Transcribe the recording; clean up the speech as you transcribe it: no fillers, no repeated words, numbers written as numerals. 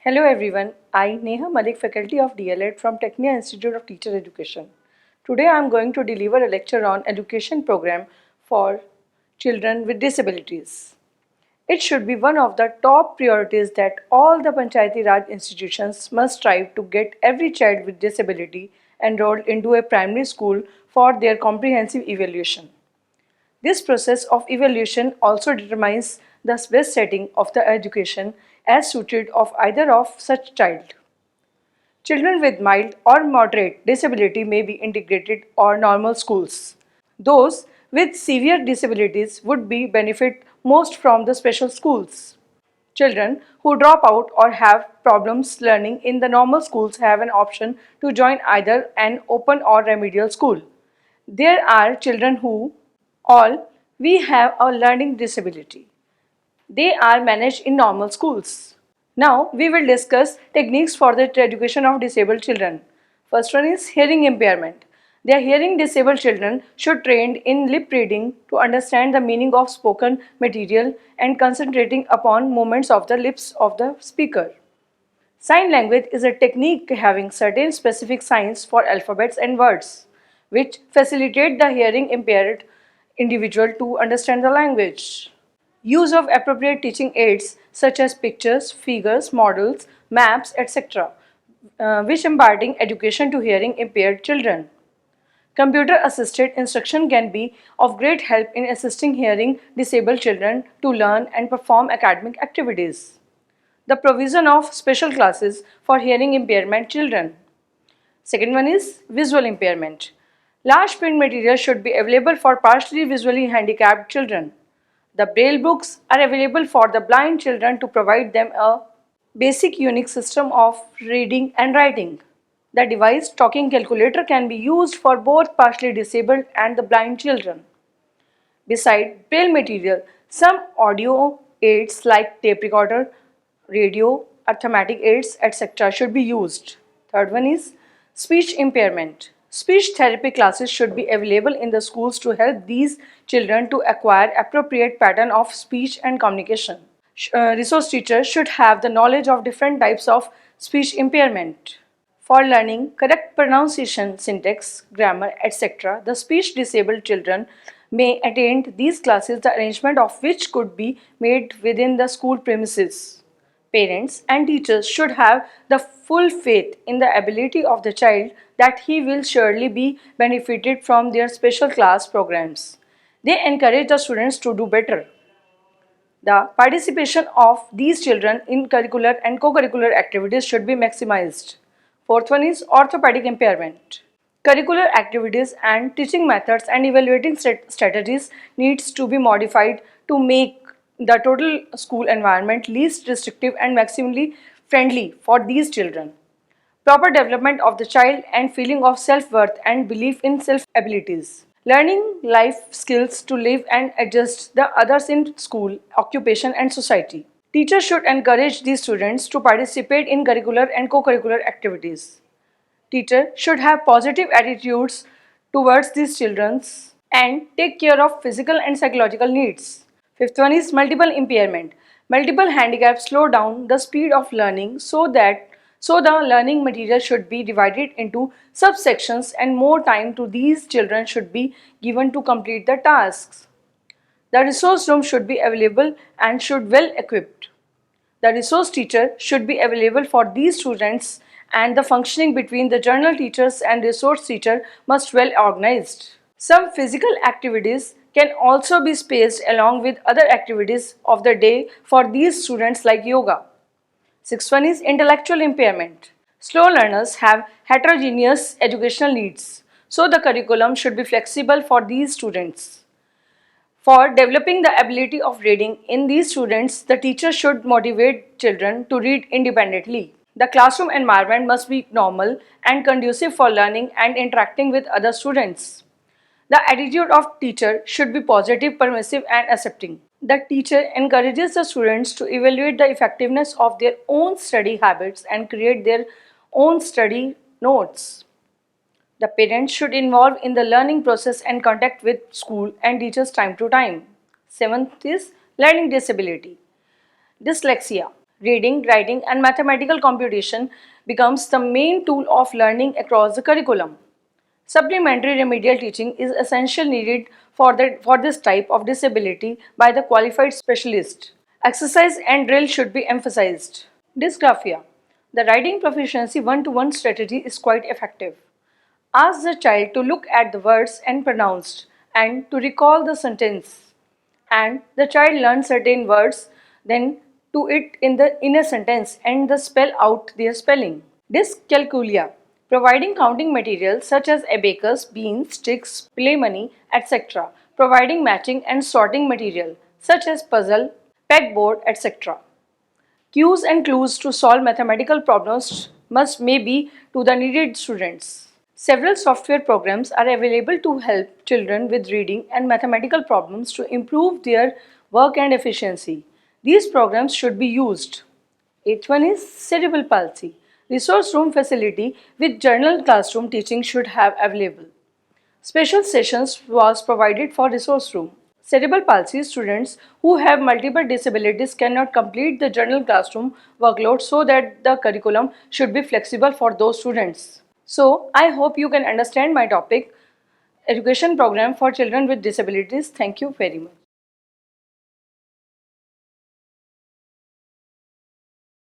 Hello everyone, I Neha Malik, faculty of DLED from Technia Institute of Teacher Education. Today I am going to deliver a lecture on education program for children with disabilities. It should be one of the top priorities that all the Panchayati Raj institutions must strive to get every child with disability enrolled into a primary school for their comprehensive evaluation. This process of evaluation also determines the best setting of the education as suited of either of such child. Children with mild or moderate disability may be integrated or normal schools. Those with severe disabilities would be benefit most from the special schools. Children who drop out or have problems learning in the normal schools have an option to join either an open or remedial school. There are children who all we have a learning disability. They are managed in normal schools. Now we will discuss techniques for the education of disabled children. First one is hearing impairment. The hearing disabled children should trained in lip reading to understand the meaning of spoken material and concentrating upon movements of the lips of the speaker. Sign language is a technique having certain specific signs for alphabets and words, which facilitate the hearing impaired individual to understand the language. Use of appropriate teaching aids such as pictures, figures, models, maps, etc., which imparting education to hearing impaired children. Computer assisted instruction can be of great help in assisting hearing disabled children to learn and perform academic activities. The provision of special classes for hearing impairment children. Second one is visual impairment. Large print material should be available for partially visually handicapped children. The Braille books are available for the blind children to provide them a basic unique system of reading and writing. The device talking calculator can be used for both partially disabled and the blind children. Beside Braille material, some audio aids like tape recorder, radio, arithmetic aids, etc. should be used. Third one is speech impairment. Speech therapy classes should be available in the schools to help these children to acquire appropriate pattern of speech and communication. Resource teachers should have the knowledge of different types of speech impairment. For learning correct pronunciation, syntax, grammar, etc., the speech disabled children may attend these classes, the arrangement of which could be made within the school premises. Parents and teachers should have the full faith in the ability of the child that he will surely be benefited from their special class programs. They encourage the students to do better. The participation of these children in curricular and co-curricular activities should be maximized. Fourth one is orthopedic impairment. Curricular activities and teaching methods and evaluating strategies needs to be modified to make the total school environment least restrictive and maximally friendly for these children. Proper development of the child and feeling of self-worth and belief in self-abilities. Learning life skills to live and adjust the others in school, occupation and society. Teachers should encourage these students to participate in curricular and co-curricular activities. Teachers should have positive attitudes towards these children and take care of physical and psychological needs. Fifth one is multiple impairment. Multiple handicaps slow down the speed of learning so the learning material should be divided into subsections and more time to these children should be given to complete the tasks. The resource room should be available and should well equipped. The resource teacher should be available for these students and the functioning between the journal teachers and resource teacher must well organized. Some physical activities can also be spaced along with other activities of the day for these students like yoga. Sixth one is intellectual impairment. Slow learners have heterogeneous educational needs, so the curriculum should be flexible for these students. For developing the ability of reading in these students, the teacher should motivate children to read independently. The classroom environment must be normal and conducive for learning and interacting with other students. The attitude of teacher should be positive, permissive and accepting. The teacher encourages the students to evaluate the effectiveness of their own study habits and create their own study notes. The parents should involve in the learning process and contact with school and teachers time to time. Seventh is learning disability. Dyslexia. Reading, writing, and mathematical computation becomes the main tool of learning across the curriculum. Supplementary remedial teaching is essential needed for this type of disability by the qualified specialist. Exercise and drill should be emphasized. Dysgraphia. The writing proficiency one-to-one strategy is quite effective. Ask the child to look at the words and pronounce and to recall the sentence. And the child learns certain words, then to it in a sentence and the spell out their spelling. Dyscalculia. Providing counting materials such as abacus, beans, sticks, play money, etc. Providing matching and sorting material such as puzzle, pegboard, etc. Cues and clues to solve mathematical problems may be to the needed students. Several software programs are available to help children with reading and mathematical problems to improve their work and efficiency. These programs should be used. Eighth one is cerebral palsy. Resource room facility with journal classroom teaching should have available. Special sessions was provided for resource room. Cerebral palsy students who have multiple disabilities cannot complete the general classroom workload, so that the curriculum should be flexible for those students. So, I hope you can understand my topic, education program for children with disabilities. Thank you very much.